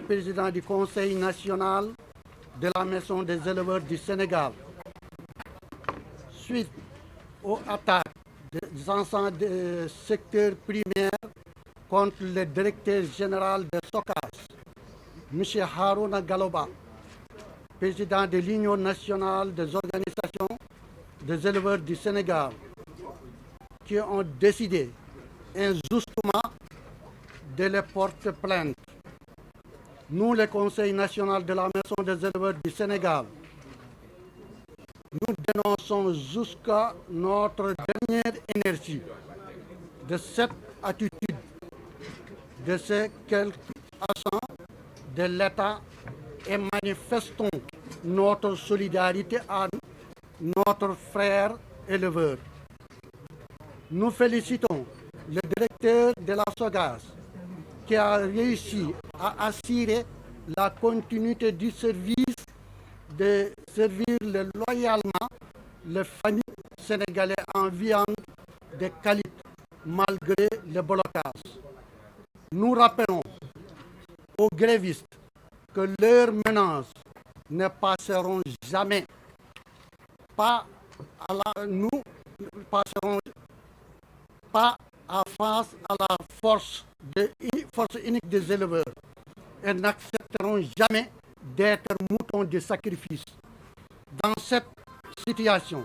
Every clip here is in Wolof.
président du Conseil national de la Maison des éleveurs du Sénégal. Suite aux attaques des ensembles des secteurs primaires contre le directeur général de SOCAS, M. Harouna Galoba, président de l'Union nationale des organisations des éleveurs du Sénégal, qui ont décidé injustement de les porter plainte. Nous, le Conseil national de la Maison des éleveurs du Sénégal, nous dénonçons jusqu'à notre dernière énergie de cette attitude de ces quelques agents de l'État et manifestons notre solidarité à notre frère éleveur. Nous félicitons le directeur de la SOGAS qui a réussi à assurer la continuité du service, de servir loyalement les familles sénégalaises en viande de qualité malgré le blocage. Nous rappelons aux grévistes que leurs menaces ne passeront jamais. Nous ne passerons pas face à la force unique des éleveurs et n'accepteront jamais d'être moutons de sacrifice. Dans cette situation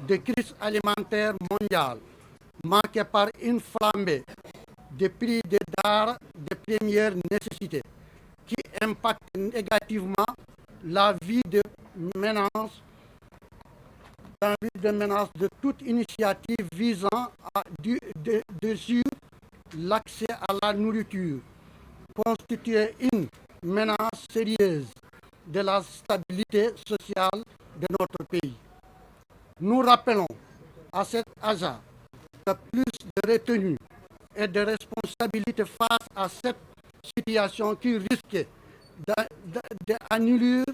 de crise alimentaire mondiale marquée par une flambée des prix des denrées de première nécessité qui impacte négativement la vie de menace de toute initiative visant à sur l'accès à la nourriture constitue une menace sérieuse de la stabilité sociale de notre pays. Nous rappelons à cet agent que plus de retenue et de responsabilité face à cette situation qui risque d'annuler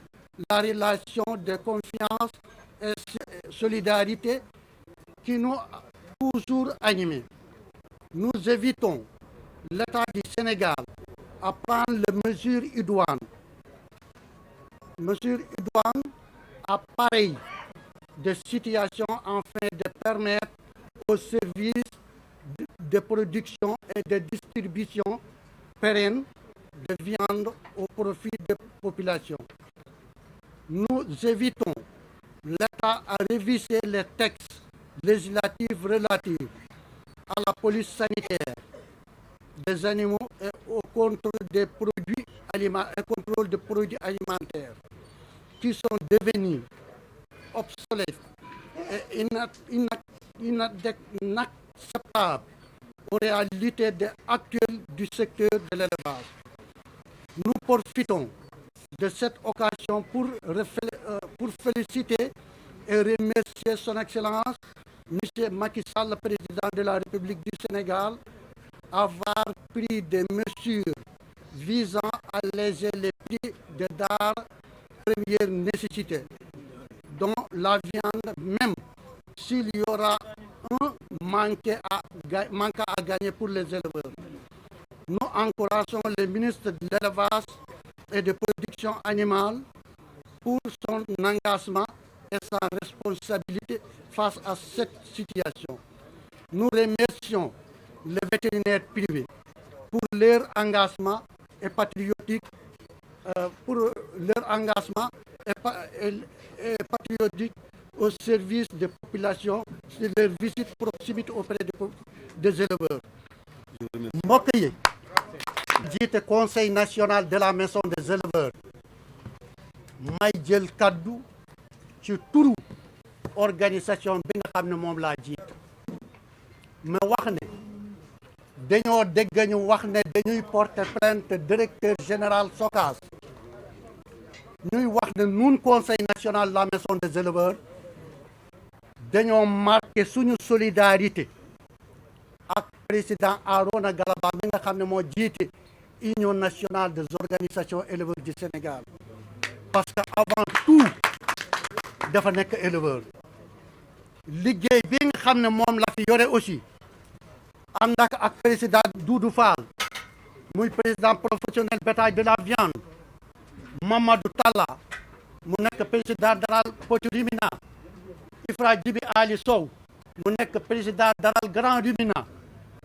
la relation de confiance et solidarité qui nous a toujours animés. Nous évitons l'État du Sénégal à prendre les mesures idoines. Mesures idoines à pareille de situation afin de permettre aux services de production et de distribution pérennes de viande au profit des populations. Nous évitons l'État à réviser les textes législatifs relatifs à la police sanitaire des animaux et au contrôle des produits alimentaires qui sont devenus obsolètes et inacceptables aux réalités actuelles du secteur de l'élevage. Nous profitons de cette occasion pour féliciter et remercier son Excellence, M. Macky Sall, le président de la République du Sénégal, avoir pris des mesures visant à alléger les prix des denrées de première nécessité, dont la viande, même s'il y aura un manque à gagner pour les éleveurs. Nous encourageons le ministre de l'Élevage et de Production animale pour son engagement et sa responsabilité face à cette situation. Nous remercions les vétérinaires privés pour leur engagement et patriotique, au service des populations sur leur visite proximité auprès des éleveurs. mbokk yi jiite conseil national de la maison des éleveurs may jël kaddu ci turu organisation bi nga xam ne moom laa jiite mais wax ne dañoo dégg ñu wax ne dañuy porter plainte directeur général SOCAS ñuy wax ne nun conseil national de la maison des éleveurs dañoo marqué suñu solidarité ak président Harouna Galoba mi nga xam ne moo jiite Union nationale des organisations éleveurs du Sénégal parce que avant tout dafa nekk éleveur liggéey bi nga xam ne moom la fi yore aussi ànd ak président Doudou Fall muy président professionnel bétail de la viande Mamadou Talla mu nekk président daral Petit Rimina Ifra Djibi Ali Sow mu nekk président daral Grand Rimina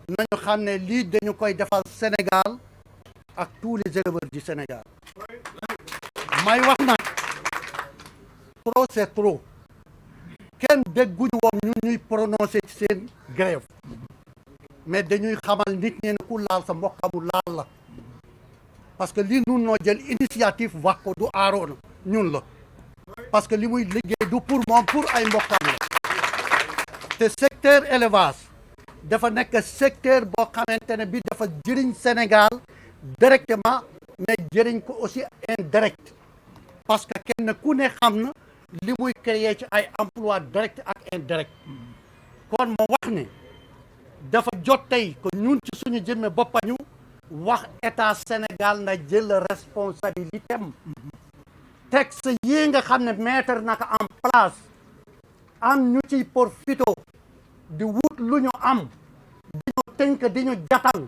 nañu xam ne lii dañu koy defal Sénégal ak tous les éleveurs du Sénégal may wax nag trop c'est trop kenn dégguñu woon ñu ñuy prononcer ci seen grève mais dañuy xamal nit ñi ne ku laal sa mbokkamu laal la parce que li nun noo jël initiative wax ko du aaroona ñun la parce que li muy liggéey du pour moom pour ay mbokkam la te secteur élevage dafa nekk secteur boo xamante ne bi dafa jëriñ Sénégal directement mais jëriñ ko aussi indirect parce que kenn ku ne xam na li muy créer ci ay emploi direct ak indirect kon moo wax ne dafa jot tey ko ñun ci suñu jëmme boppañu wax état Sénégal na jël responsabilité am texte yi nga xam ne mettre naka en place am ñu ciy profito di wut lu ñu am di ñu tënk di ñu jatal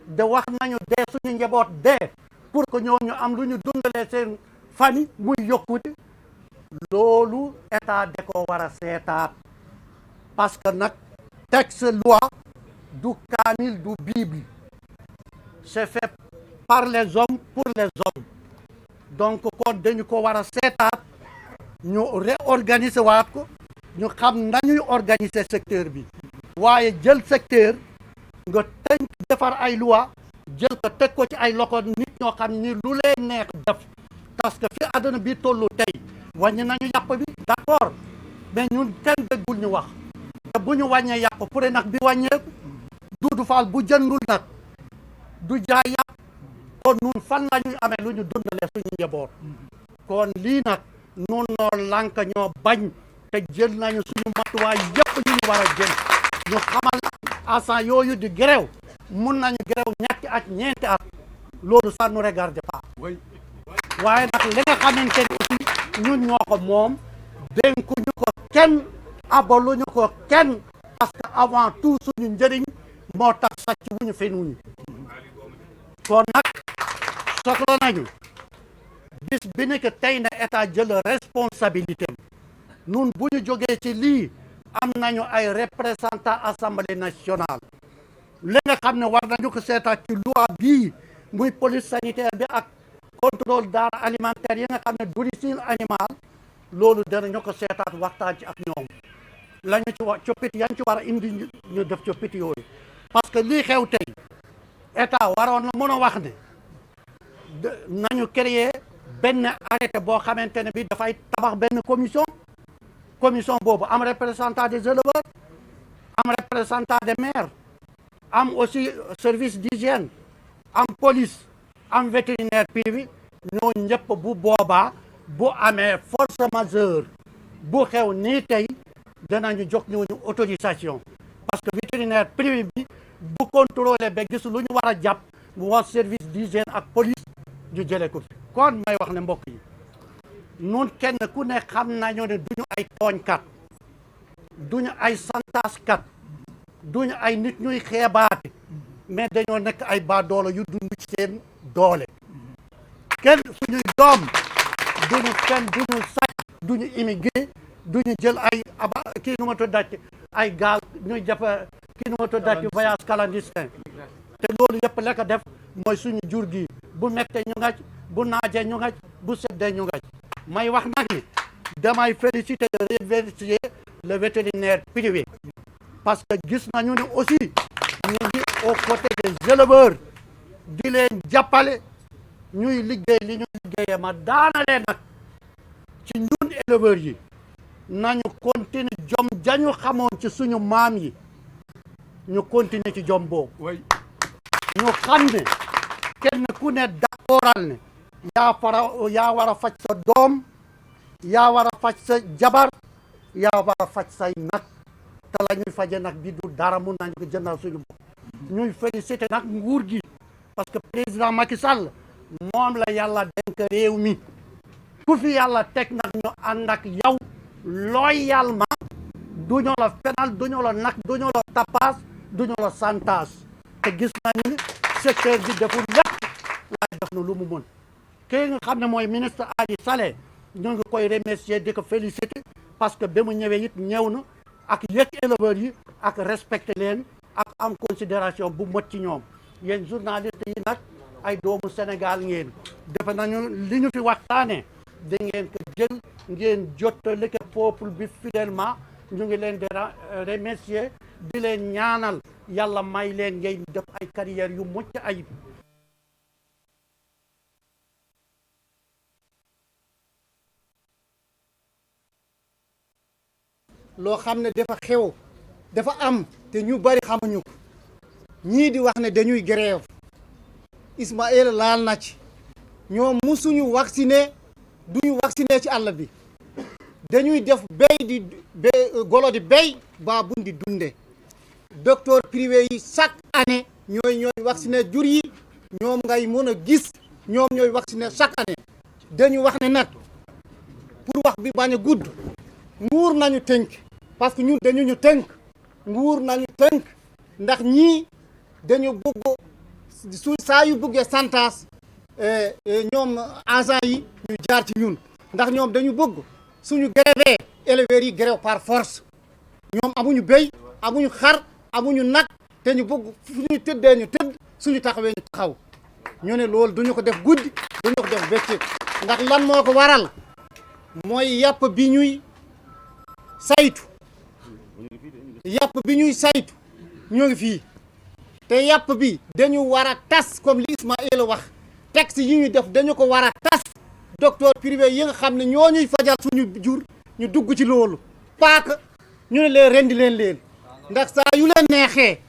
de wax nañu dee suñu njaboot dee pour que ñoom ñu am lu ñu dundalee seen famille muy yokkute loolu état da ko war a seetaat parce que nag texte loi du kaamil du bible c'est fait par les hommes pour les hommes donc kon dañu ko war a seetaat ñu réorganiser waat ko ñu xam nañuy organiser secteur bi waaye jël secteur nga tënk defar ay loi jël ko teg ko ci ay loxo nit ñoo xam ni lu leen neex def parce que fi àdduna bi tollu tey wàññi nañu yàpp bi d'accord mais ñun kenn déggul ñu wax te bu ñu wàññee yàpp pour nag bi wàññeeku Doudou Fall bu jëndul nag du jaay yàpp kon nun fan la ñuy amee lu ñu dundalee suñu njaboot kon lii nag nun noo lànk ñoo bañ te jël nañu suñu matuwaay yëpp yu ñu war a jël ñu xamal agent yooyu di grève mun nañu grève ñetti at ñeenti at loolu ça nous regarde pas waaye nag li nga xamante ne aussi ñun ñoo ko moom dénkuñu ko kenn abaluñu ko kenn parce que avant tout suñu njëriñ moo tax sàcc wuñu fenuñu kon nag soxla nañu bis bi ni que tey na état jël responsabilité am nun bu ñu jógee ci lii am nañu ay représentants assemblée nationale li nga xam ne war nañu ko seetaat ci loi bii muy police sanitaire bi ak contrôle denrées alimentaires yi nga xam ne d'origine animale loolu danañu ko seetaat waxtaan ci ak ñoom la ñu ci wax coppite yañ ci war a indi ñu def coppite yooyu parce que lii xew tey état waroon na mën a wax ne nañu créer benn arrêté boo xamante ne bi dafay tabax benn commission boobu am représentant des éleveurs am représentant des maires am aussi service d'hygiène am police am vétérinaire privé ñoo ñëpp bu boobaa bu amee force majeure bu xew nii tey danañu jox ñooñu autorisation parce que vétérinaire privé bi bu contrôler ba gis lu ñu war a jàpp mu wax service d'hygiène ak police ñu jëlee ko fi kon may wax ne mbokk yi nun kenn ku ne xam nañu ne duñu ay tooñkat duñu ay santaaskat duñu ay nit ñuy xeebaate mais dañoo nekk ay baadoolo yu dund ci seen doole kenn suñuy doom duñu kenn duñu sàcc duñu immigré duñu jël ay aba kii nu ma tuddati ay gaal ñuy def kii nu ma tuddati voyage clandestin te loolu yëpp la ko def mooy suñu jur gi bu mettee ñu ngaj bu naajee ñu ngaj bu seddee ñu ngaj may wax nag ni damay féliciter remercier le vétérinaire privé parce que gis nañu ne aussi ñu ngi aux côtés des éleveurs di leen jàppale ñuy liggéey li ñu liggéeyee ma daanalee nag ci ñun éleveurs yi nañu continuer jom jañu xamoon ci suñu maam yi ñu continuer ci jom boobu ñu xam ne kenn ku ne d'accordal ne yaa war a faj sa doom yaa war a faj sa jabar yaa war a faj say nag te la ñuy faje nag bi du dara mun nañu ko jëndal suñu bopp ñuy félicité nag nguur gi parce que président Macky Sall moom la yàlla dénk réew mi ku fi yàlla teg nag ñu ànd ak yow loyalement duñu la fenal duñu la nag duñu la tapaas duñu la santaas te gis nañu ni secteur bi deful lépp def na lu mu mën kii nga xam ne mooy ministre Ali Saleh ñu ngi koy remercier di ko féliciter parce que ba mu ñëwee it ñëw na ak yëg éleveurs yi ak respecter leen ak am considération bu mot ci ñoom yéen journaliste yi nag ay doomu Sénégal ngeen defe nañu li ñu fi waxtaanee da ngeen ko jël ngeen jottali ko peuple bi fidèlement ñu ngi leen di remercier di leen ñaanal yàlla may leen ngay def ay carrière yu mucc ayib. loo xam ne dafa xew dafa am te ñu bari xamuñu ko ñii di wax ne dañuy grève Ismaïla laal na ci ñoom musuñu vacciné duñu vacciné ci àll bi dañuy def béy di golo di béy baa bun di dunde docteur privé yi chaque année ñooy vacciné jur yi ñoom ngay mën a gis ñoom ñooy vacciné chaque année dañu wax ne nag pour wax bi bañ a gudd nguur nañu tënk parce que ñun dañu ñu tënk nguur nañu tënk ndax ñii dañu bëgg su saa yu bëggee santaas ñoom agent yi ñu jaar ci ñun ndax ñoom dañu bëgg suñu grève éleveurs yi grève par force ñoom amuñu béy amuñu xar amuñu nag te ñu bëgg suñu tëddee ñu tëdd suñu taxawee ñu taxaw ñu ne loolu duñu ko def guddi duñu ko def bëccëg ndax lan moo ko waral mooy yàpp bi ñuy saytu ñoo ngi fii te yàpp bi dañu war a tas comme li Ismaïla wax texte yi ñu def dañu ko war a tas docteur privé yi nga xam ne ñoo ñuy fajal suñu jur ñu dugg ci loolu paaka ñu ne leen rendi leen ndax saa yu leen neexee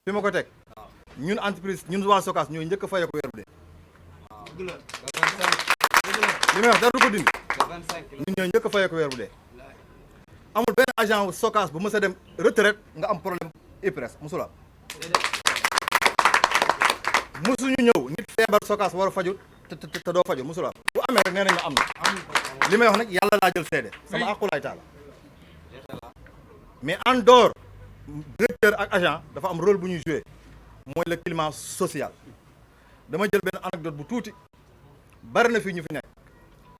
fi ma ko teg ñun entreprise ñun waa Sokas ñoo njëkk a fay ko weer bu dee li may wax dara du ko dindi ñun ñooy njëkk a fayee ko weer bu dee amul benn agent wu Sokaas bu mës a dem retraite nga am problème IPRES musula musuñu ñëw nit feebar Sokaas war a faju te doo faju musula bu amee rek nee nañ am na li may wax nag yàlla laa jël seede sama aqulaay taala mais en dehors directeur ak agent dafa am rôle bu ñuy joué mooy le climat social dama jël benn anecdote bu tuuti bari na fii ñu fi nekk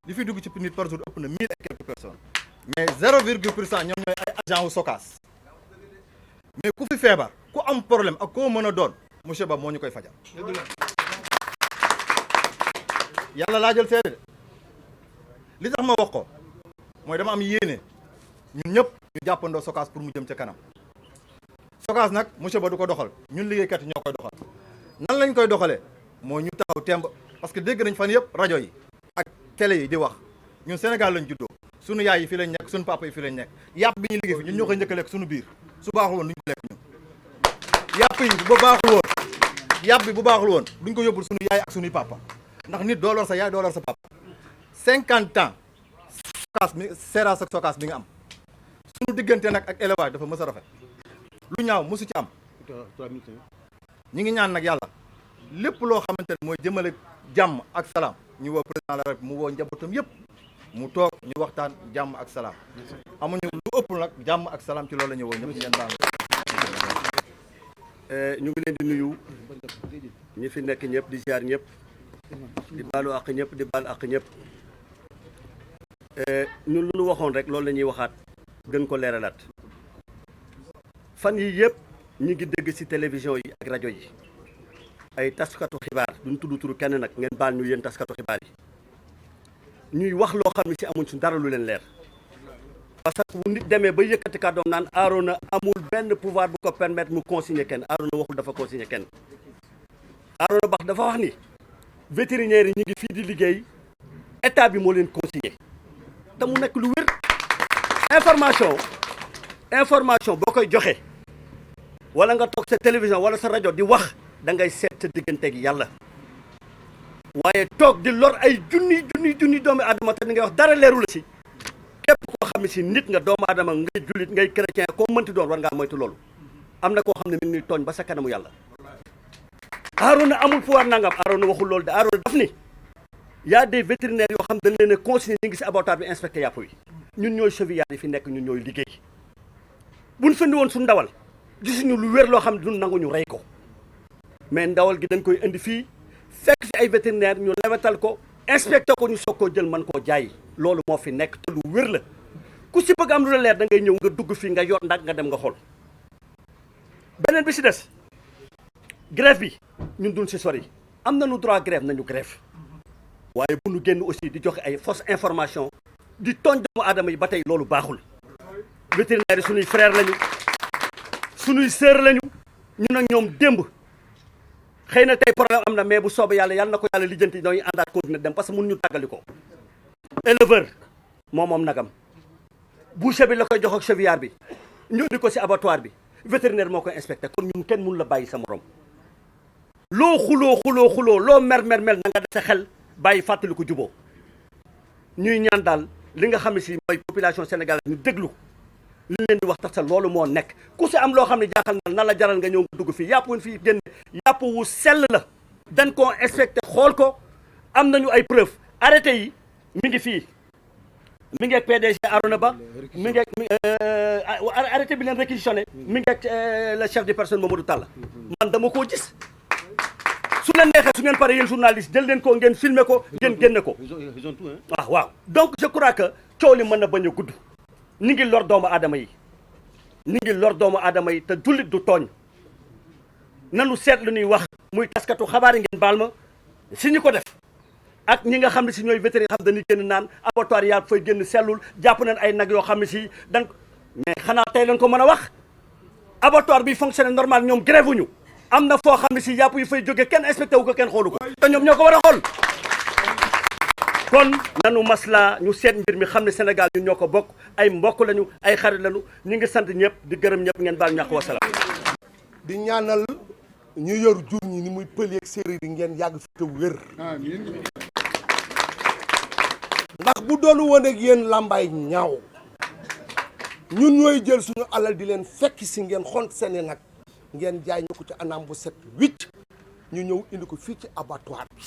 li fi dugg ci nit par jour ëpp na 1000 et quelques personnes mais 0,% ñoom ñooy ay agent wu Sokaas mais ku fi feebar ku am problème ak koo mën a doon monsieur Ba moo ñu koy fajal yàlla laa jël seede de li tax ma wax ko mooy dama am yéene ñun ñëpp ñu jàppandoo Sokaas pour mu jëm ca kanam Sokaas nag monsieur Ba du ko doxal ñun liggéeykat yi ñoo koy doxal nan lañ koy doxalee moo ñu taxaw temb parce que dégg nañ fan yëpp rajo yi ak télé yi di wax ñun Sénégal lañ juddoo sunu yaay yi fi lañ nekk sunu papa yi fi lañ nekk yàpp bi ñu liggéey fi ñun ñoo koy njëkk a lekk sunu biir su baaxul woon duñ ko lekk ñun yàpp yi bu baaxul woon yàpp bi bu baaxul woon duñ ko yóbbul sunu yaay ak sunuy papa ndax nit doo lor sa yaay doo lor sa papa 50 ans Sokaas mi Seras ak Sokaas bi nga am sunu diggante nag ak élevage dafa mës a rafet lu ñaaw mosu ci am ñi ngi ñaan nag yàlla lépp loo xamante ne mooy jëmale jàmm ak salaam ñu woo président la rek mu woo njabootam yëpp mu toog ñu waxtaan jàmm ak salaam amuñu lu ëpp nag jàmm ak salaam ci loolu la ñu woo ñëpp ngeen baal ñu ngi leen di nuyu ñi fi nekk ñëpp di ziar ñëpp di baalu àq ñëpp di baal àq ñëpp ñun lu ñu waxoon rek loolu la ñuy waxaat gën ko leeralaat fan yi yëpp ñu ngi dégg ci télévision yi ak rajo yi ay taskatu xibaar duñ tudd turu kenn nag ngeen baal ñu yéen taskatu xibaar yi ñuy wax loo xam ne ci amuñ su dara lu leen leer parce que bu nit demee ba yëkkati kàddoom naan Arona amul benn pouvoir bu ko permettre mu consigner kenn Arona waxul dafa consigner kenn Arona Ba dafa wax ni vétérinaires yi ñu ngi fii di liggéey état bi moo leen consigner te mu nekk lu wér information boo koy joxe wala nga toog sa télévision wala sa rajo di wax da ngay seet sa digganteeg yàlla waaye toog di lor ay junni doomu aadama te ni ngay wax dara leeru la si képp koo xam ne si nit nga doomu aadama ngay jullit ngay chrétien koo mënti doon war ngaa moytu loolu am na koo xam ne mi ngi tooñ ba sa kanamu yàlla Arona amul pouvoir nangam Arona waxul loolu de Arona daf ni y a des vétérinaires yoo xam dañ leen a consigné ñu ngi si abattoir bi inspecté yàpp yi ñun ñooy chevillards yi fi nekk ñun ñooy liggéey buñ fendi woon su ndawal gisuñu lu wér loo xam ne duñ nangu ñu rey ko mais ndawal gi dañ koy indi fii fekk fi ay vétérinaire ñu lewetal ko inspecté ko ñu soog koo jël mën koo jaay loolu moo fi nekk te lu wér la ku si bëgg am lu la leer da ngay ñëw nga dugg fii nga yor ndag nga dem nga xool beneen bi si des grève bi ñun duñ si sori am nañu droit grève nañu grève waaye bu ñu génn aussi di joxe ay fausse information di tooñ doomu aadama yi ba tey loolu baaxul vétérinaire yi suñuy frère lañu suñuy sœur lañu ñun ak ñoom démb xëy na tey problème am na mais bu soobee yàlla na ko yàlla lijjanti ñooy àndaat continuer dem parce que mënuñu tàggali ko éleveur moom nagam boucher bi la koy jox ak chevillard bi ñu di ko si abattoir bi vétérinaire moo koy inspecté kon ñun kenn mënu la bàyyi sa morom loo xuloo loo mer na nga def sa xel bàyyi fàttali ko juboo ñuy ñaan daal li nga xam ne si mooy population sénégalaise ñu déglu li leen di wax tax sa loolu moo nekk ku si am loo xam ne jaaxal na la jaral nga ñëw nga dugg fii yàpp wuñ fii génne yàpp wu sell la dañ koo inspecté xool ko am nañu ay preuve arrêté yi mi ngi fii mi ngi ak PDG Arona Ba mi ngi ak arrêté bi leen réquisitionné mi ngi ak le chef de personne Mamadou Talla man dama koo gis su leen neexee su ngeen pare yéen journaliste jël leen ko ngeen filmer ko ngeen génne ko waaw donc je crois que coow li mën na bañ a gudd ni ngi lor doomu aadama yi te jullit du tooñ nanu seet lu ñuy wax muy taskatu xabaar yi ngeen baal ma si ñu ko def ak ñi nga xam ne si ñooy vétérinaire xam dañuy génn naan abattoir yaa fay génn sellul jàpp nañ ay nag yoo xam ne si mais xanaa tey lañ ko mën a wax abattoir bi fonctionné normal ñoom grève ñu am na foo xam ne si yàpp yi fay jóge kenn inspecté wu ko kenn xoolu ko te ñoom ñoo ko war a xool kon nanu masla ñu seet mbir mi xam ne Sénégal ñun ñoo ko bokk ay mbokk lañu ay xarit lañu ñu ngi sant ñëpp di gërëm ñëpp ngeen baal ñàkk wasalaam di ñaanal ñu yor jur ñi ni muy pël yeeg séeréer yi ngeen yàgg fi te wér ndax bu doonu woon ak yéen làmbaay ñaaw ñun ñooy jël suñu alal di leen fekk si ngeen xont seeni nag ngeen jaay ñu ko ci anam bu set wicc ñu ñëw indi ko fii ci abattoir bi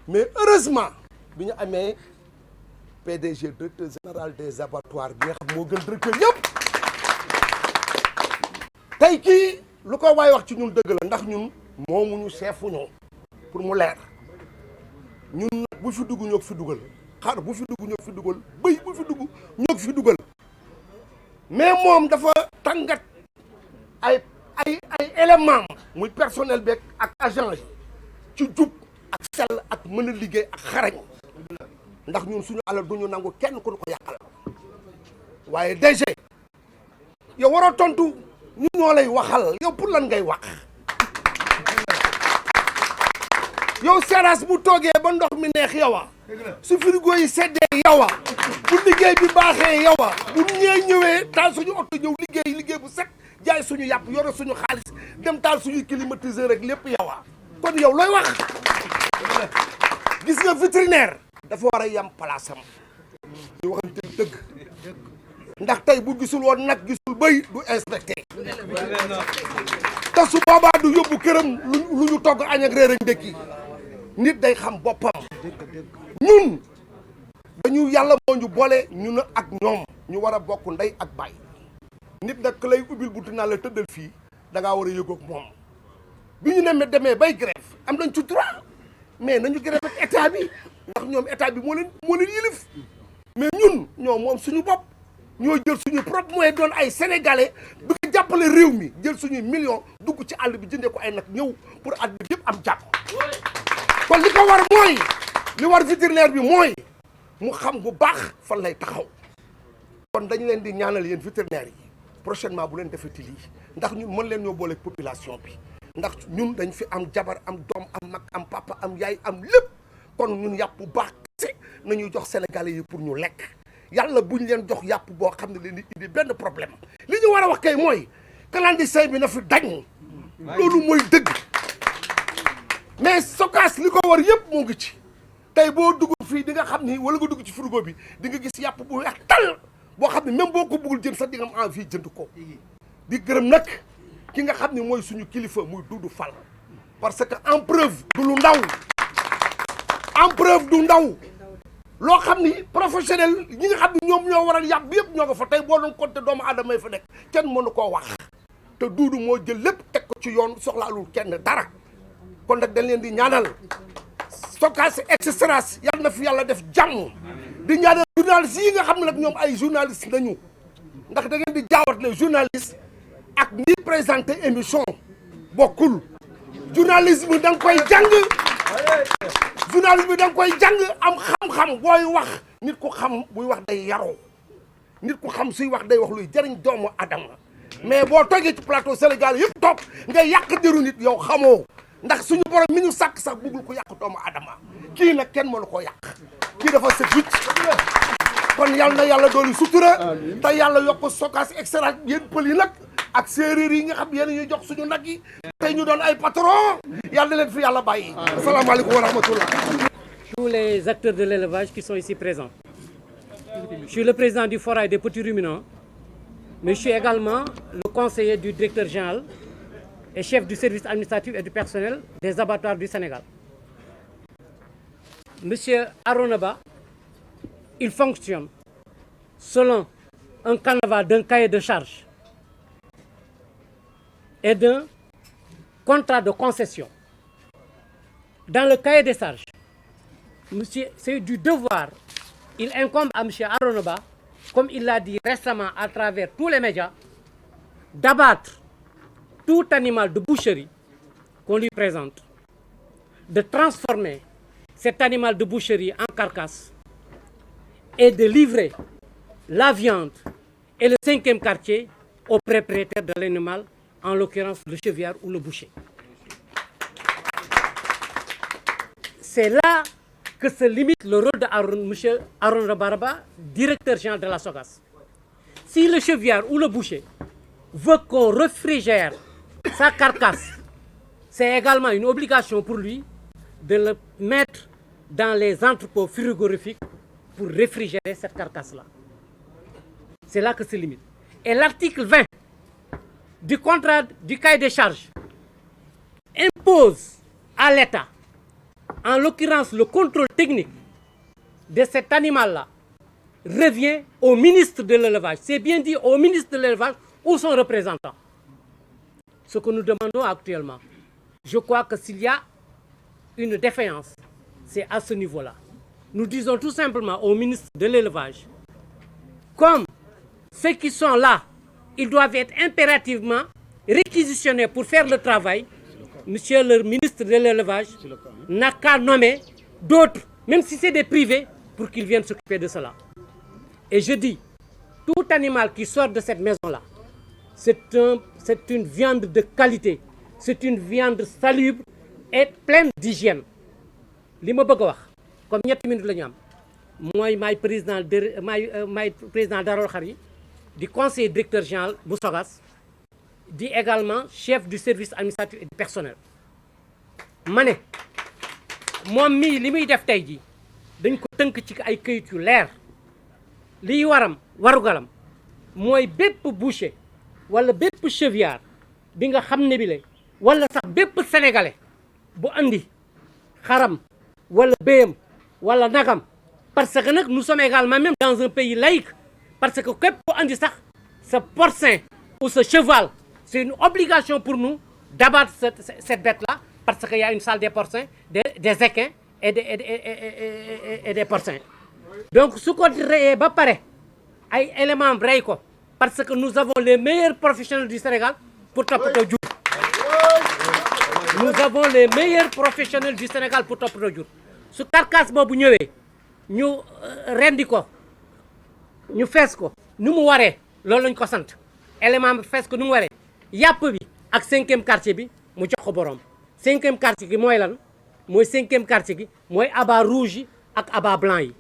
mais heureusement bi ñu amee PDG directeur général des abattoirs bi nga xam moo gën directeur yëpp tey kii lu ko waay wax ci ñun dëgg la ndax ñun moomuñu seefuñu pour mu leer ñun nag bu fi dugg ñoo fi dugal xar bu fi dugg ñoo fi dugal bëy bu fi dugg ñoo fi dugal mais moom dafa tàngat ay élément muy personnel beeg ak agent yi ci jub ak sell ak mën a liggéey ak xarañ ndax ñun suñu alal duñu nangu kenn ku ñu ko yàqal waaye DG yow waroo tontu ñu ñoo lay waxal yow pour lan ngay wax yow seeraas bu toogee ba ndox mi neex yowa su frigo yi seddee yowa bu liggéey bi baaxee yowa bu ñëwee taal suñu oto ñëw liggéey bu set jaay suñu yàpp yore suñu xaalis dem taal suñu climatiseur rek lépp yowa kon yow looy wax gis nga vétérinaire dafa war a yam palaasam ñu waxante dëgg ndax tey bu gisul woon nag gisul bëy du inspecté te su boobaa du yóbbu këram lu ñu togg añ ak reer ak ndékki nit day xam boppam ñun dañu yàlla moo ñu boole ñu na ak ñoom ñu war a bokk ndey ak baay nit nag lay ubbil buntu naa la tëddal fii da ngaa war a yëgoog moom bi ñu ne demee bay grève am nañ ci droit mais nañu grève ak état bi ndax ñoom état bi moo leen yilif mais ñun ñoom moom suñu bopp ñoo jël suñu propre moyen doon ay sénégalais bi nga jàppale réew mi jël suñuy millions dugg ci àll bi jëndee ko ay nag ñëw pour àddina bi yëpp am jàpp kon li ko war mooy li war vétérinaire bi mooy mu xam bu baax fan lay taxaw kon dañu leen di ñaanal yéen vétérinaire yi prochainement bu leen defati lii ndax ñun mën leen ñoo boole population bi ndax ñun dañ fi am jabar am doom am mag am papa am yaay am lépp kon ñun yàpp bu baax kese nañuy jox sénégalais yi pour ñu lekk yàlla buñ leen jox yàpp boo xam ne leen di indi benn problème li ñu war a wax kay mooy clandestin bi na fi dañ loolu mooy dëgg mais Sokaas li ko war yëpp moo ngi ci tey boo dugg fii di nga xam ni wala nga dugg ci frigo bi di nga gis yàpp bu weex tal boo xam ne même boo ko bëggul jënd sax di nga am envie jënd ko di gërëm nag ki nga xam ne mooy suñu kilifa muy Doudou Fall parce que en preuve du lu ndaw en preuve du ndaw loo xam ni professionnel ñi nga xam ne ñoom ñoo waral yàpp bi yëpp ñoo nga fa tey boo doon compter doomu aadama yi fa nekk kenn mënu koo wax te Doudou moo jël lépp teg ko ci yoon soxlaalul kenn dara kon nag dañ leen di ñaanal Sokaas Extra's yal na fi yàlla def jàmm di ñaanal journalistes yi nga xam ne nag ñoom ay journalistes nañu ndax da ngeen di jaawatle journaliste ak ñi présenté émission bokkul journalisme da nga koy jàng journalisme da nga koy jàng am xam-xam booy wax nit ku xam buy wax day yaroo nit ku xam suy wax day wax luy jëriñ doomu adama mais boo toogee ci plateau Sénégal yëpp toog nga yàq deru nit yow xamoo ndax suñu borom mi ñu sàkk sax bëggul ko yàq doomu adama kii nag kenn mënu koo yàq kii dafa set wicc kon yàlla na yàlla dooli sutura te yàlla yokk Sokaas Extra yéen pël yi nag ak séeréer yi nga xam yéen ñuy jox suñu nag yi tey ñu doon ay patron yàlla na leen fi yàlla bàyyi asalaamaaleykum wa rahmatullah. Tous les acteurs de l'élevage qui sont ici présents. Je suis le président du Forail des petits ruminants, mais je suis également le conseiller du directeur général et chef du service administratif et du personnel des abattoirs du Sénégal. Monsieur Aronaba, il fonctionne selon un canevas d'un cahier de charges et d'un contrat de concession. Dans le cahier des charges, c'est du devoir, il incombe à M. Aronaba, comme il l'a dit récemment à travers tous les médias, d'abattre tout animal de boucherie qu'on lui présente, de transformer cet animal de boucherie en carcasse et de livrer la viande et le 5e quartier au propriétaire de l'animal, en l'occurrence le cheviard ou le boucher. C'est là que se limite le rôle de M. Aron Baraba, directeur général de la Sokaas. Si le cheviard ou le boucher veut qu'on réfrigère sa carcasse, c'est également une obligation pour lui de le mettre dans les entrepôts frigorifiques pour réfrigérer cette carcasse-là. C'est là que se limite. Et l'article 20 du contrat du cahier des charges impose à l'État, en l'occurrence le contrôle technique de cet animal-là, revient au ministre de l'élevage. C'est bien dit au ministre de l'élevage ou son représentant. Ce que nous demandons actuellement, je crois que s'il y a une défaillance, c'est à ce niveau-là. Nous disons tout simplement au ministre de l'élevage, comme ceux qui sont là, ils doivent être impérativement réquisitionnés pour faire le travail. Monsieur le ministre de l'élevage n'a qu'à nommer d'autres, même si c'est des privés, pour qu'ils viennent s'occuper de cela. Et je dis, tout animal qui sort de cette maison-là, c'est une viande de qualité, c'est une viande salubre et pleine d'hygiène. Li ma bëgg a wax comme ñetti minutes la ñu am mooy maay président Darol Khari di conseiller directeur général bu Sogas di également chef du service administratif et du personnel. ma ne moom mii li muy def tey ji dañ ko tënk ci ay këyit yu leer liy warugalam mooy bépp boucher wala bépp cheviard bi nga xam ne bi la wala sax bépp sénégalais bu andi xaram wala béyam wala nagam parce que nag nous sommes également même dans un pays laïque parce que képp bu andi sax ce porcin ou ce cheval c'est une obligation pour nous d'abattre cette bête-là parce qu'il y a une salle des porcins, des équins et des porcins. Donc su ko reyee ba pare ay éléments rey ko parce que nous avons les meilleurs professionnels du Sénégal pour toppatoo jur. Nous avons les meilleurs professionnels du Sénégal pour toppatoo jur. su carcasse boobu ñëwee ñu rendi ko ñu fees ko nu mu waree loolu lañ ko sant élément bi fees ko nu mu waree yàpp bi ak 5e quartier bi mu jox ko borom 5e quartier gi mooy lan mooy 5e quartier gi mooy abat rouge yi ak abat blanc yi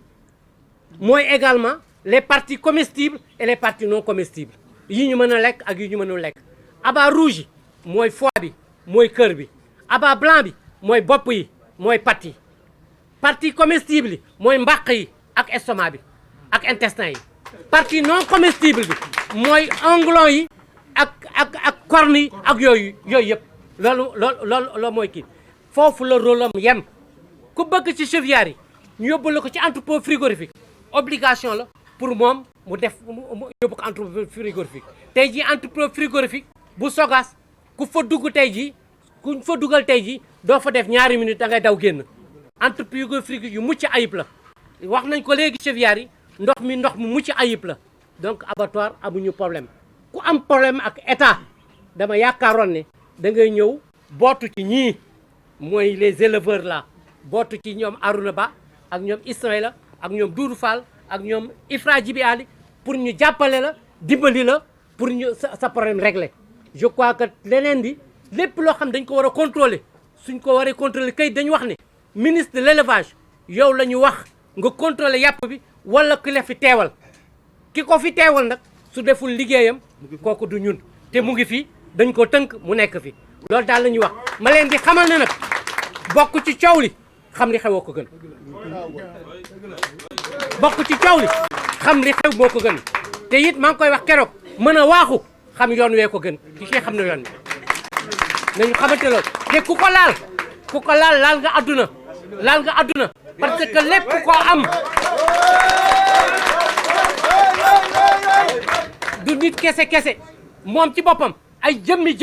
mooy également les parties comestibles et les parties non comestibles yi ñu mën a lekk ak yi ñu mënul lekk abat rouge yi mooy foie bi mooy cœur bi abat blanc bi mooy bopp yi mooy pattes yi partie comestible yi mooy mbàq yi ak estomac bi ak intestin yi partie non comestible bi mooy onglon yi ak corne yi ak yooyu yëpp loolu mooy kii foofu la rôle am yem ku bëgg ci cheviard yi ñu yóbbu la ko ci entrepôt frigorifique obligation la pour moom mu yóbbu ko entrepôt frigorifique tey jii entrepôt frigorifique bu Sogas ku fa dugg tey jii ku fa dugal tey jii doo fa def ñaari minutes da ngay daw génn entrepôt frigorifique yu mucc ayib la wax nañ ko léegi cheviard yi ndox mu mucc ayib la donc abattoir amuñu problème ku am problème ak état dama yaakaaroon ne da ngay ñëw bootu ci ñii mooy les éleveurs là bootu ci ñoom Arouna Ba ak ñoom Ismaïla ak ñoom Doudou Fall ak ñoom Ifra Djibi Ali pour ñu jàppale la dimbali la pour ñu sa problème réglé. Je crois que leneen di lépp loo xam dañ ko war a contrôler suñ ko waree contrôler kay dañu wax ne ministre de l'élevage yow la ñu wax nga contrôler yàpp bi wala ki la fi teewal ki ko fi teewal nag su deful liggéeyam kooku du ñun te mu ngi fi dañ ko tënk mu nekk fi loolu daal la ñuy wax ma leen di xamal ne nag bokk ci coow li xam li xewoo ko gën bokk ci coow li xam li xew moo ko gën te it maa ngi koy wax keroog mën a waaxu xam yoon wee ko gën ki kii xam ne yoon wi nañu xamante loolu te ku ko laal nga àdduna parce que lépp ko am du nit kese moom ci boppam ay jëmmi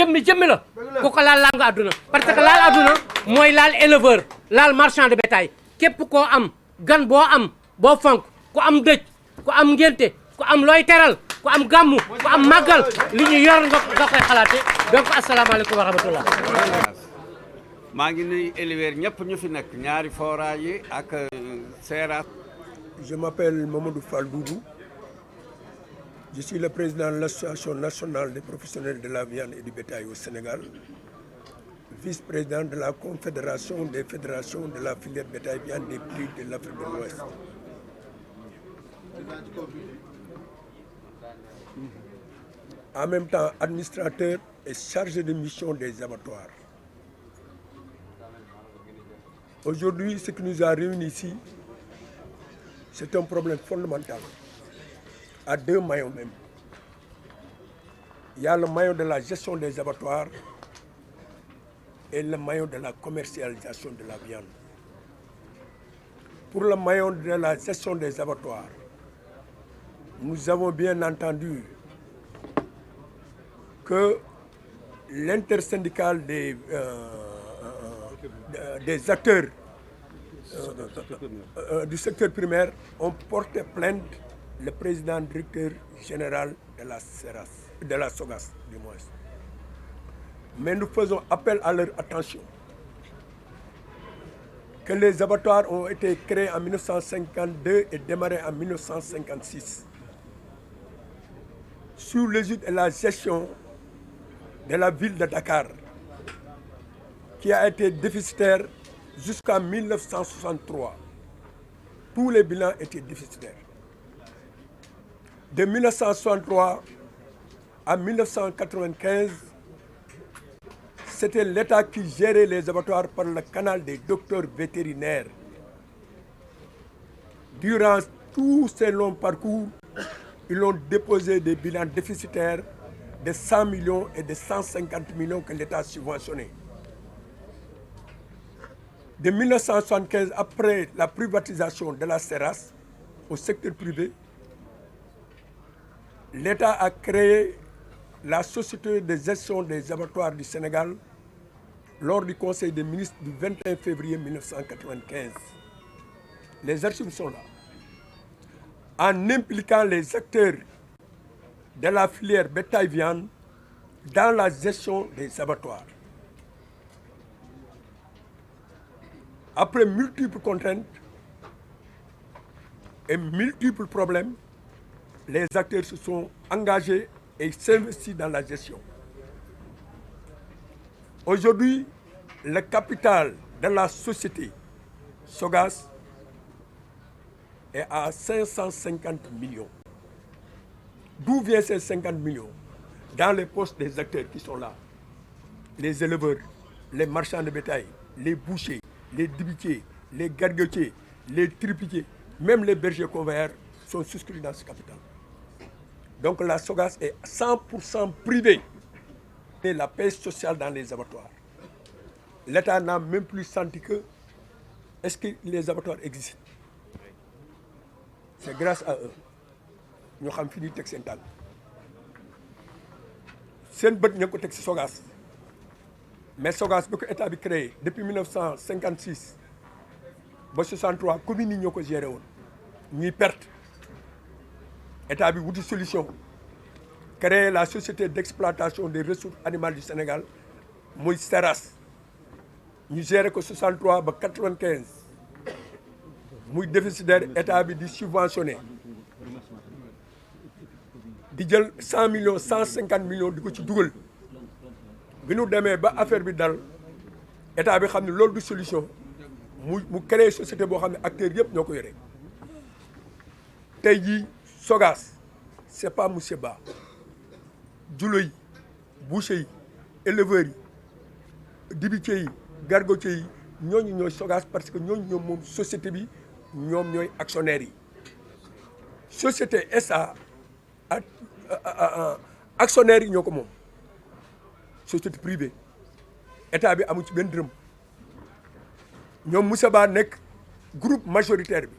la ku ko laal nga àdduna parce que laal àdduna mooy laal éleveur laal marchand de bétail képp koo am gan boo am boo fonk ku am dëj ku am ngénte ku am looy teral ku am gàmmu ku am màggal li ñu yor nga koy xalaate donc asalaamaaleykum wa rahmatullah maa ngi nuyu éleveurs ñëpp ñu fi nekk ñaari forage yi ak Seras. Je m'appelle Mamadou Fall Doudou. Je suis le président de l'Association nationale des professionnels de la viande et du bétail au Sénégal, vice-président de la Confédération des fédérations de la filière bétail viande des prix de l'Afrique de l'Ouest. En même temps, administrateur et chargé de mission des abattoirs. Aujourd'hui, ce qui nous a réunis ici, C'est un problème fondamental à deux maillons même. Il y a le maillon de la gestion des abattoirs et le maillon de la commercialisation de la viande. Pour le maillon de la gestion des abattoirs, nous avons bien entendu que l'intersyndicale des acteurs du secteur primaire ont porté plainte le président directeur général de la SOGAS du moins. Mais nous faisons appel à leur attention que les abattoirs ont été créés en 1952 et démarrés en 1956 sous l'égide et la gestion de la ville de Dakar, qui a été déficitaire jusqu'en 1963. Tous les bilans étaient déficitaires. De 1963 à 1995, c'était l'État qui gérait les abattoirs par le canal des docteurs vétérinaires. Durant tous ces longs parcours, ils ont déposé des bilans déficitaires de 100 millions et de 150 millions que l'État subventionnait. De 1975, après la privatisation de la SERAS au secteur privé, l'État a créé la Société de gestion des abattoirs du Sénégal lors du Conseil des ministres du 21 février 1995. Les archives sont là. En impliquant les acteurs de la filière bétail-viande dans la gestion des abattoirs. Après multiples contraintes et multiples problèmes, les acteurs se sont engagés et s'investissent dans la gestion. Aujourd'hui, le capital de la société SOGAS est à 550 millions. D'où viennent ces 50 millions? Dans les postes des acteurs qui sont là. Les éleveurs, les marchands de bétail, les bouchers, les dibitiers, les gargotiers, les tripiquiers, même les bergers convoyeurs sont souscrits dans ce capital. Donc la SOGAS est 100% privée. Et la paix sociale dans les abattoirs. L'État n'a même plus senti que est-ce que les abattoirs existent. C'est grâce à eux. Nous avons fini de faire ça. C'est une bonne chose de SOGAS. Mais SOGAS, l'État a créé depuis 1956, 1963, la commune a géré. Nous perte. L'État a eu une solution. Créer la Société d'exploitation des ressources animales du Sénégal, Moïse Seras. Nous gérons que 63 à 95. Nous déficitaire, l'État a subventionné. Di jël 100 millions 150 millions di ko ci dugal bi ñu demee ba affaire bi dal état bi xam ne loolu du solution mu créer société boo xam ne acteurs yëpp ñoo ko yore tey jii SOGAS c'est pas monsieur Ba julo yi boucher yi éleveurs yi dibitiers yi gargotiers yi ñooñu ñooy SOGAS parce que ñooñu ñoom moom société bi ñoom ñooy actionnaires yi société SA actionnaires yi ñoo ko moom société privée état bi amu ci benn dërëm ñoom Moussa Ba nekk groupe majoritaire bi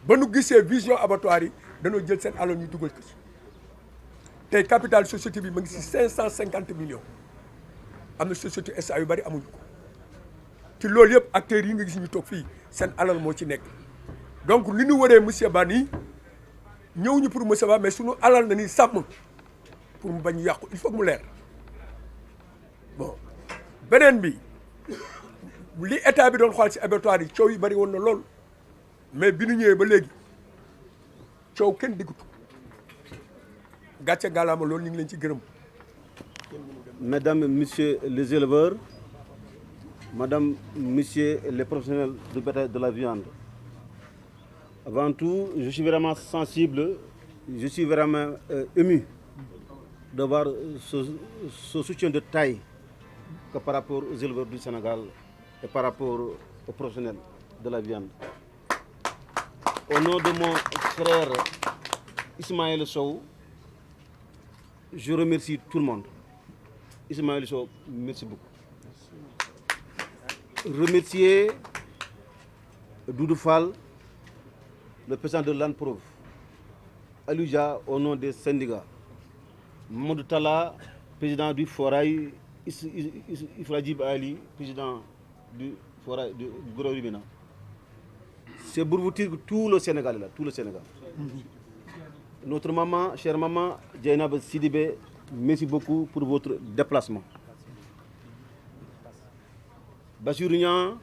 ba nu gisee vision abattoir yi dañoo jël seen alal ñu dugal ko ci tey capital société bi ma ngi si 550 millions am na société SA yu bari amuñu ko ci loolu yëpp acteurs yi nga gis ñu toog fii seen alal moo ci nekk donc li ñu waree monsieur Ba nii ñëw ñu pour monsieur Ba mais suñu alal na ni sàmm pour mu bañ yàqu il faut que mu leer bon beneen bi li état bi doon xool ci abattoir yi coow yi bari woon na lool mais bi ñu ñëwee ba léegi coow kenn diggutu gàcce gàllaama loolu ñu ngi leen ci gërëm. Mesdames, Messieurs les éleveurs, Madame, Messieurs les professionnels du bétail de la viande, avant tout, je suis vraiment sensible, je suis vraiment ému de voir ce soutien de taille que par rapport aux éleveurs du Sénégal et par rapport aux professionnels de la viande. au nom de mon frère Ismaël Sow, je remercie tout le monde. Ismaël Sow, merci beaucoup. Remercier Doudou Fall, le président de l'ANPROV, Aluja au nom des syndicats, Mamadou Tala, président du Forail, Ifradjib Ali, président du Forail du Gros Rubina. C'est pour vous dire que tout le Sénégal est là, tout le Sénégal. Notre maman, chère maman, Djainab Sidibé, merci beaucoup pour votre déplacement. Bachourignan,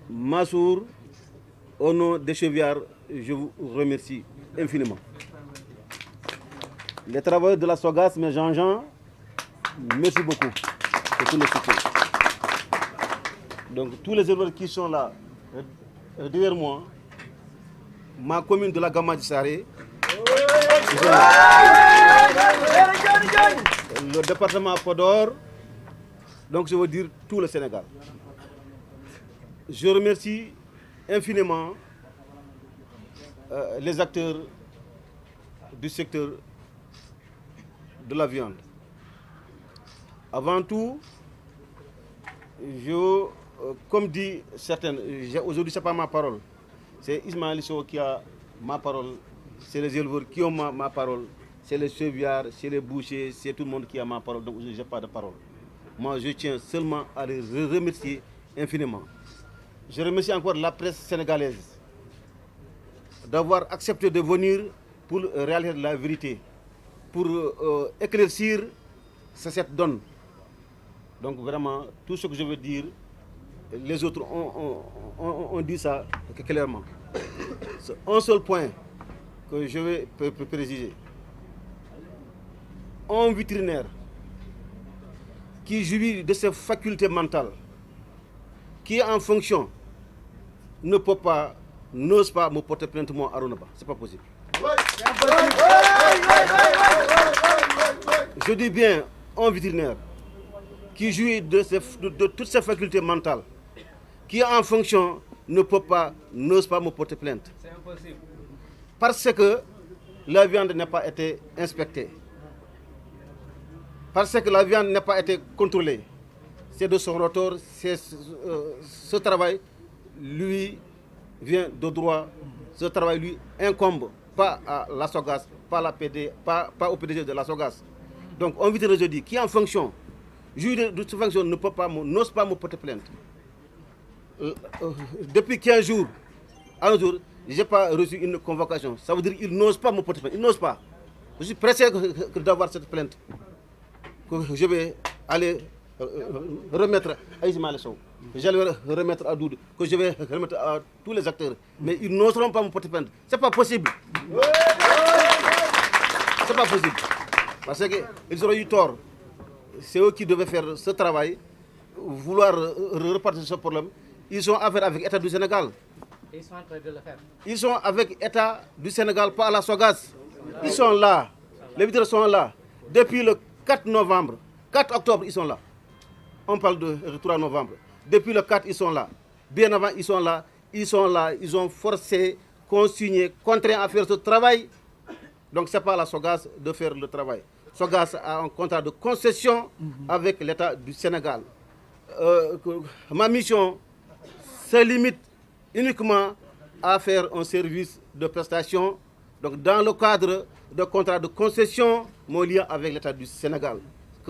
Massour, au nom des Cheviards, je vous remercie infiniment. Les travailleurs de la SOGAS, mes Jean-Jean, merci beaucoup pour tout le soutien. Donc tous les éleveurs qui sont là, derrière moi, ma commune de la Gamadji-Saré, le département Podor, donc je veux dire tout le Sénégal. Je remercie infiniment les acteurs du secteur de la viande. Avant tout, comme dit certains, aujourd'hui ce n'est pas ma parole, c'est Ismaël Sow qui a ma parole, c'est les éleveurs qui ont ma parole, c'est les cheviards, c'est les bouchers, c'est tout le monde qui a ma parole, donc je n'ai pas de parole. Moi je tiens seulement à les remercier infiniment. Je remercie encore la presse sénégalaise d'avoir accepté de venir pour réaliser la vérité, pour éclaircir cette donne. Donc vraiment, tout ce que je veux dire, les autres ont dit ça clairement. C'est un seul point que je vais préciser. Un vétérinaire qui jouit de ses facultés mentales, qui est en fonction, ne peut pas, n'ose pas me porter plainte moi à Ronaba. C'est pas possible. Je dis bien un vétérinaire qui jouit de toutes ses facultés mentales, qui est en fonction, ne peut pas, n'ose pas me porter plainte. C'est impossible. Parce que la viande n'a pas été inspectée. Parce que la viande n'a pas été contrôlée. C'est de son retour, ce travail lui vient de droit, ce travail lui incombe, pas à la SOGAS, pas au PDG de la SOGAS. Donc on vit je dis, qui est en fonction, juge de cette fonction n'ose pas me porter plainte. Depuis 15 jours, à un jour, je n'ai pas reçu une convocation. Ça veut dire qu'il n'ose pas me porter plainte, il n'ose pas. Je suis pressé d'avoir cette plainte, que je vais aller remettre à Ismaël Sow, je vais remettre à Doudou, que je vais remettre à tous les acteurs. Mais ils n'oseront pas me porter plainte. Ce n'est pas possible. Ce n'est pas possible. Parce qu'ils auraient eu tort. C'est eux qui devaient faire ce travail, vouloir repartir ce problème. Ils sont affaire avec l'État du Sénégal. Ils sont en train de le faire. Ils sont avec l'État du Sénégal, pas à la SOGAS. Ils sont là. Les vétérinaires sont là. Depuis le 4 novembre, 4 octobre, ils sont là. On parle de 3 novembre. Depuis le 4, ils sont là. Bien avant, ils sont là. Ils sont là. Ils ont forcé, consigné, contraint à faire ce travail. Donc, ce n'est pas à la SOGAS de faire le travail. SOGAS a un contrat de concession avec l'État du Sénégal. Ma mission se limite uniquement à faire un service de prestation. Donc, dans le cadre de contrat de concession, mon lien avec l'État du Sénégal.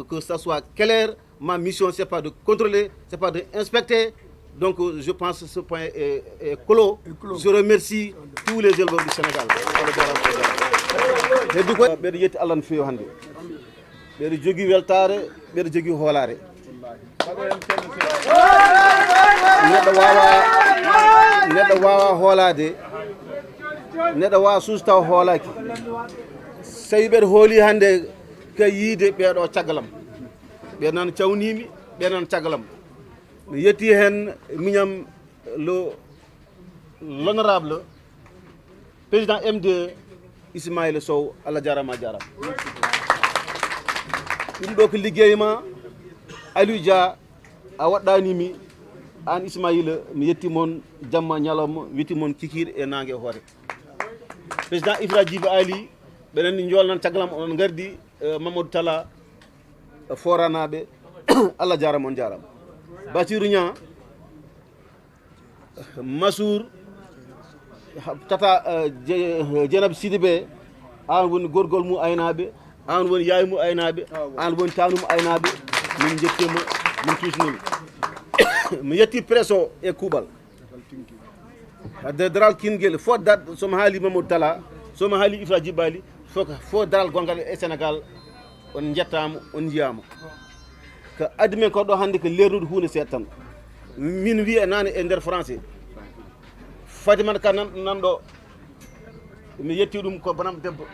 Que ça soit clair, ma mission, ce n'est pas de contrôler, ce n'est pas d'inspecter. Donc, je pense que ce point est clos. Je remercie tous les éleveurs du Sénégal. Je dis quoi? Je dis que Allah fait hande. Je dis que weltare, je dis que holare. Neɗɗo wawa hoolade, neɗɗo wawa susta hoolaki. So ɓeɗo hooli hande ka yiide ɓeɗo caggalam. Ɓe nan cawnimi, ɓe nan caggalam. Mi yetti hen miñam l'honorable président MD Ismaël Sow, Allah jarama jarama. Ɗum ɗo ko liggey ma Aliou Dia a waɗɗanimi an Ismaïla mi yetti mon jamma ñalawma witi mon kikir e nangue hoore président Ibra Djiba Ali ɓenen jolnan caggalam on gardi Mamadou Talla foranaɓe Allah jarama on jarama Bassirou Niang Massour tata Dieynaba Sidibé an woni gorgol mu aynaɓe an woni yaay mu aynaɓe an woni tanum aynaɓe min jettima min tusnimi mi yetti presse o e kuuɓal de daral kingel fo dat somo haali Mamadou Talla somo haali Ibra Djiba Ali fo daral gongal e Sénégal on jettama on jiyama ko addi men ko ɗo hannde ko lernude hunde seeɗa tan min wiya nane e nder français Fatiman Ka nan ɗo mi yetti ɗum ko banam debbo